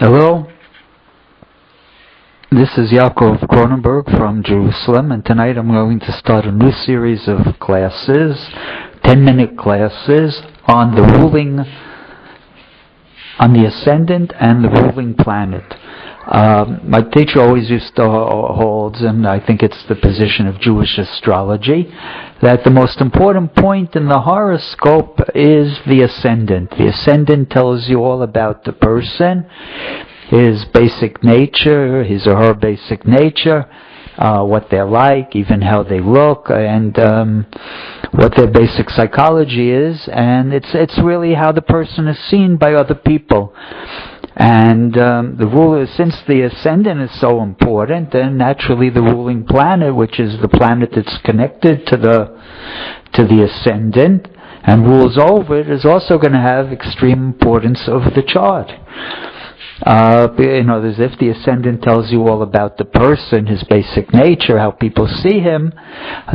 Hello, this is Yaakov Kronenberg from Jerusalem, and tonight I'm going to start a new series of classes, 10-minute classes on the ascendant and the ruling planet. My teacher always used to hold, and I think it's the position of Jewish astrology, that the most important point in the horoscope is the ascendant. The ascendant tells you all about the person, his basic nature, his or her basic nature, what they're like, even how they look, and what their basic psychology is, and it's really how the person is seen by other people. And the ruler, since the ascendant is so important, then naturally the ruling planet, which is the planet that's connected to the ascendant and rules over it, is also going to have extreme importance of the chart. As if the ascendant tells you all about the person, his basic nature, how people see him,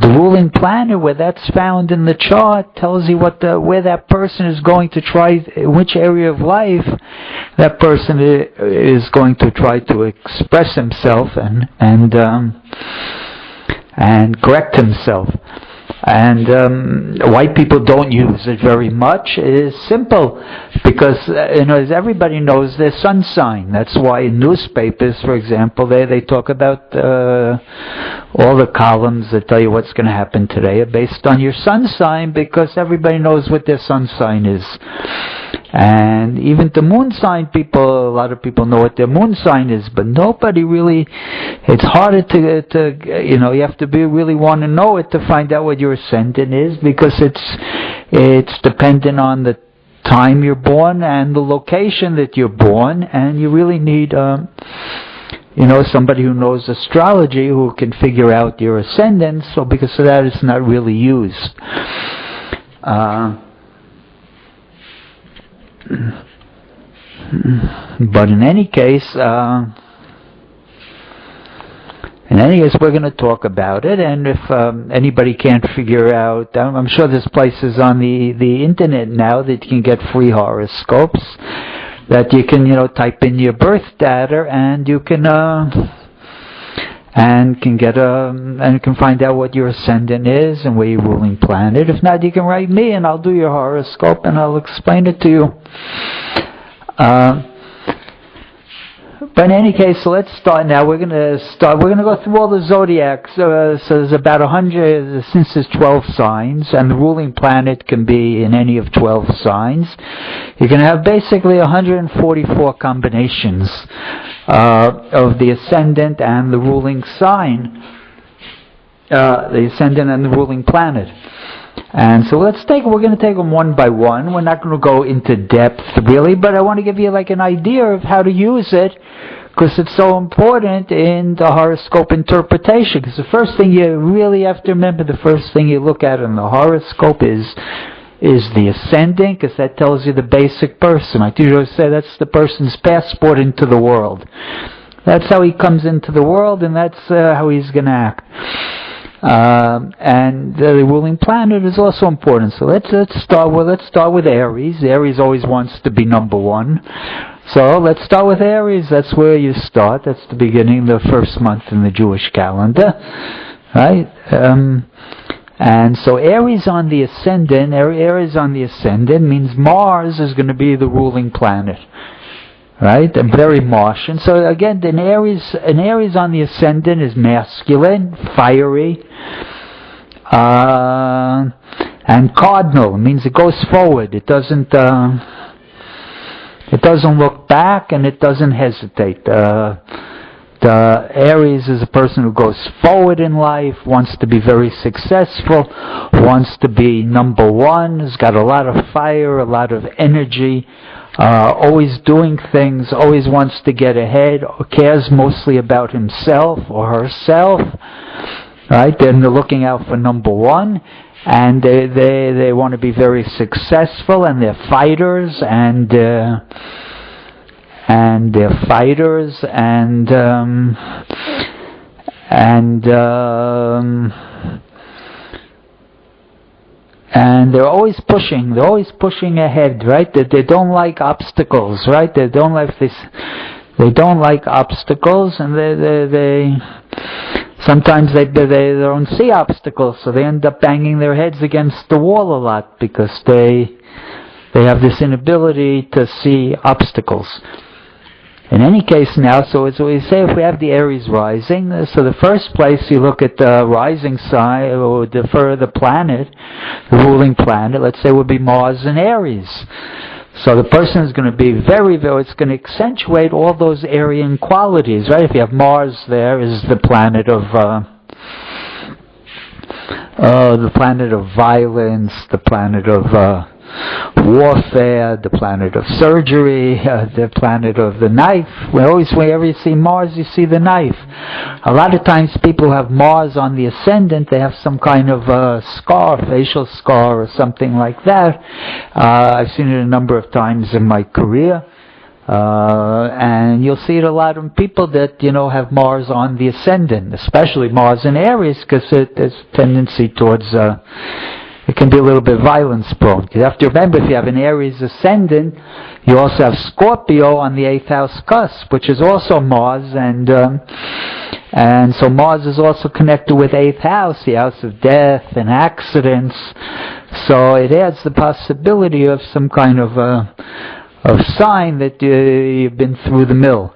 the ruling planet, where that's found in the chart, tells you where that person is going to try, which area of life that person is going to try to express himself and correct himself. And why people don't use it very much is simple, because as everybody knows, their sun sign. That's why in newspapers, for example, they talk about all the columns that tell you what's going to happen today are based on your sun sign, because everybody knows what their sun sign is. And even the moon sign, a lot of people know what their moon sign is, but nobody really, it's harder to you have to really want to know it to find out what your ascendant is, because it's dependent on the time you're born and the location that you're born, and you really need somebody who knows astrology who can figure out your ascendant. So because of that, it's not really used. But in any case, we're going to talk about it. And if anybody can't figure out, I'm sure there's places on the internet now that you can get free horoscopes, that you can type in your birth data, and you can can find out what your ascendant is and where your ruling planet. If not, you can write me and I'll do your horoscope and I'll explain it to you. But in any case, so let's start now. We're going to go through all the zodiacs. So there's about 100, since there's 12 signs, and the ruling planet can be in any of 12 signs. You can have basically 144 combinations of the ascendant and the ruling sign, the ascendant and the ruling planet. And so we're going to take them one by one. We're not going to go into depth really, but I want to give you like an idea of how to use it, because it's so important in the horoscope interpretation. Because the first thing you really have to remember, the first thing you look at in the horoscope is the ascendant, because that tells you the basic person. I usually say that's the person's passport into the world. That's how he comes into the world, and that's how he's going to act. And the ruling planet is also important. So let's start with Aries. Aries always wants to be number one. So let's start with Aries. That's where you start. That's the beginning, the first month in the Jewish calendar, right? And so Aries on the ascendant. Aries on the ascendant means Mars is going to be the ruling planet. Right, and very Martian. So again, an Aries on the ascendant is masculine, fiery, and cardinal. It means it goes forward. It doesn't look back, and it doesn't hesitate. The Aries is a person who goes forward in life, wants to be very successful, wants to be number one, has got a lot of fire, a lot of energy. Always doing things, always wants to get ahead, cares mostly about himself or herself, right? Then they're looking out for number one, and they want to be very successful, and they're fighters, and they're fighters, and And they're always pushing ahead, right? They don't like obstacles, right? They don't like this. They don't like obstacles, and they sometimes they don't see obstacles, so they end up banging their heads against the wall a lot because they have this inability to see obstacles. In any case now, so as we say, if we have the Aries rising, so the first place you look at the rising sign, or the planet, the ruling planet, let's say would be Mars in Aries. So the person is going to be it's going to accentuate all those Aryan qualities, right? If you have Mars there is the planet of violence, the planet of warfare, the planet of surgery, the planet of the knife. Whenever you see Mars, you see the knife. A lot of times people who have Mars on the ascendant, they have some kind of scar, facial scar or something like that. I've seen it a number of times in my career. And you'll see it a lot in people that, have Mars on the ascendant, especially Mars in Aries, because there's a tendency towards it can be a little bit violence prone. You have to remember, if you have an Aries ascendant, you also have Scorpio on the 8th house cusp, which is also Mars, and so Mars is also connected with 8th house, the house of death and accidents. So it adds the possibility of some kind of sign that you've been through the mill.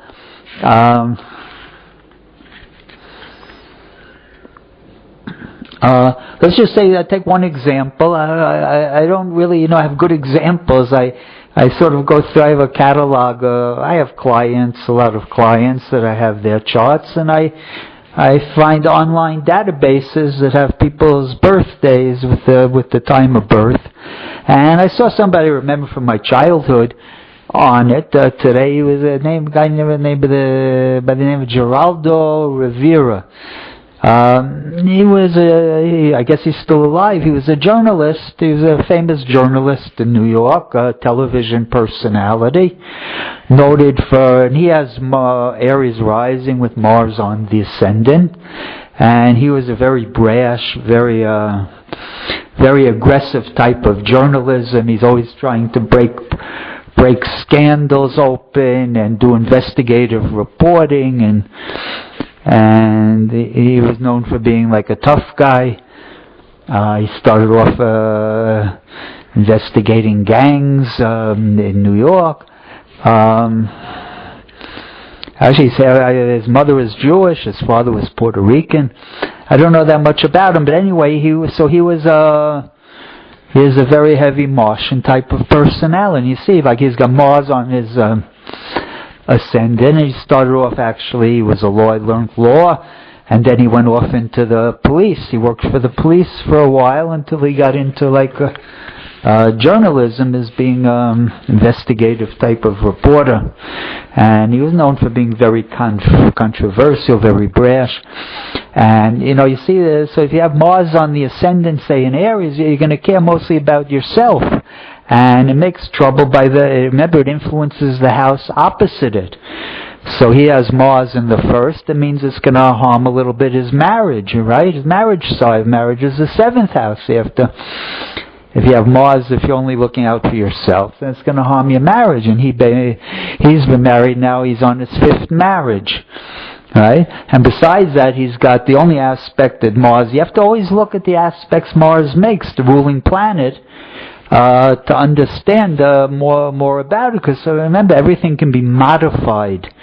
Let's just say, take one example. I don't really, have good examples. I sort of go through, I have a catalog. I have clients, a lot of clients that I have their charts, and I find online databases that have people's birthdays with the time of birth. And I saw somebody, remember from my childhood, on it today. He was a guy by the name of Geraldo Rivera. He was I guess he's still alive. He was a journalist. He was a famous journalist in New York, a television personality, noted for, and he has Aries rising with Mars on the ascendant, and he was a very brash, very aggressive type of journalism. He's always trying to break scandals open and do investigative reporting, and he was known for being like a tough guy. He started off investigating gangs in New York. Actually, his mother was Jewish, his father was Puerto Rican. I don't know that much about him, but anyway, he was a very heavy Martian type of personality. You see, like he's got Mars on his ascendant, and he started off, actually, he was a lawyer, learned law, and then he went off into the police. He worked for the police for a while until he got into journalism as being investigative type of reporter. And he was known for being very controversial, very brash. And, you see, so if you have Mars on the ascendant, say in Aries, you're going to care mostly about yourself. And it makes trouble remember, it influences the house opposite it. So he has Mars in the first. It means it's going to harm a little bit his marriage, right? His marriage side. Marriage is the 7th house. If you have Mars, if you're only looking out for yourself, then it's going to harm your marriage. And he's been married now. He's on his 5th marriage, right? And besides that, he's got the only aspect that Mars. You have to always look at the aspects Mars makes, the ruling planet, to understand more about it. Because remember, everything can be modified.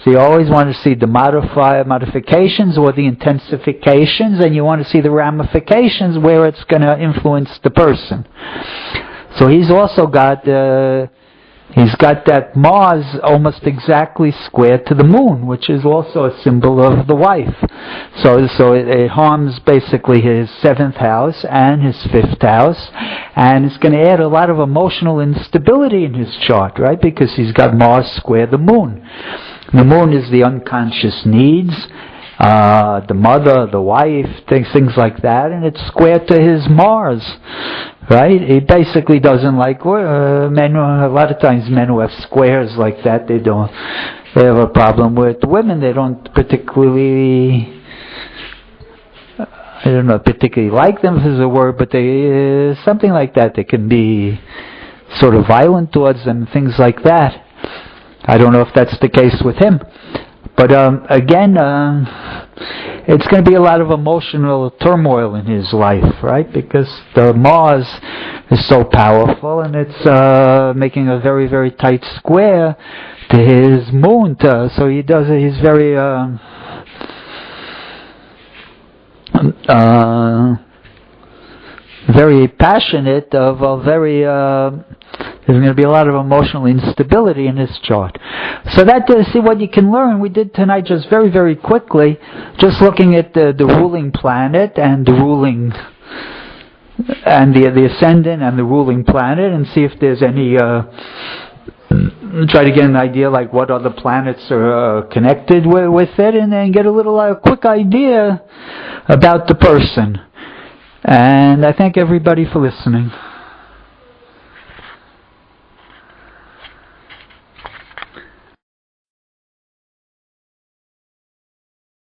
So you always want to see the modifications or the intensifications, and you want to see the ramifications where it's going to influence the person. So he's also got that Mars almost exactly square to the moon, which is also a symbol of the wife. So it harms basically his 7th house and his 5th house, and it's going to add a lot of emotional instability in his chart, right? Because he's got Mars square the moon. The moon is the unconscious needs, the mother, the wife, things like that, and it's square to his Mars, right? He basically doesn't like men. A lot of times men who have squares like that, they have a problem with women. They don't particularly, I don't know, particularly like them, if there's a word, but they, something like that. They can be sort of violent towards them, things like that. I don't know if that's the case with him. But again, it's going to be a lot of emotional turmoil in his life, right? Because the Mars is so powerful, and it's making a very, very tight square to his moon. So he's very very passionate, there's going to be a lot of emotional instability in his chart. So that to see what you can learn, we did tonight just very, very quickly, just looking at the ruling planet and the ruling, and the ascendant and the ruling planet, and see if there's any, try to get an idea like what other planets are connected with it, and then get a little quick idea about the person. And I thank everybody for listening.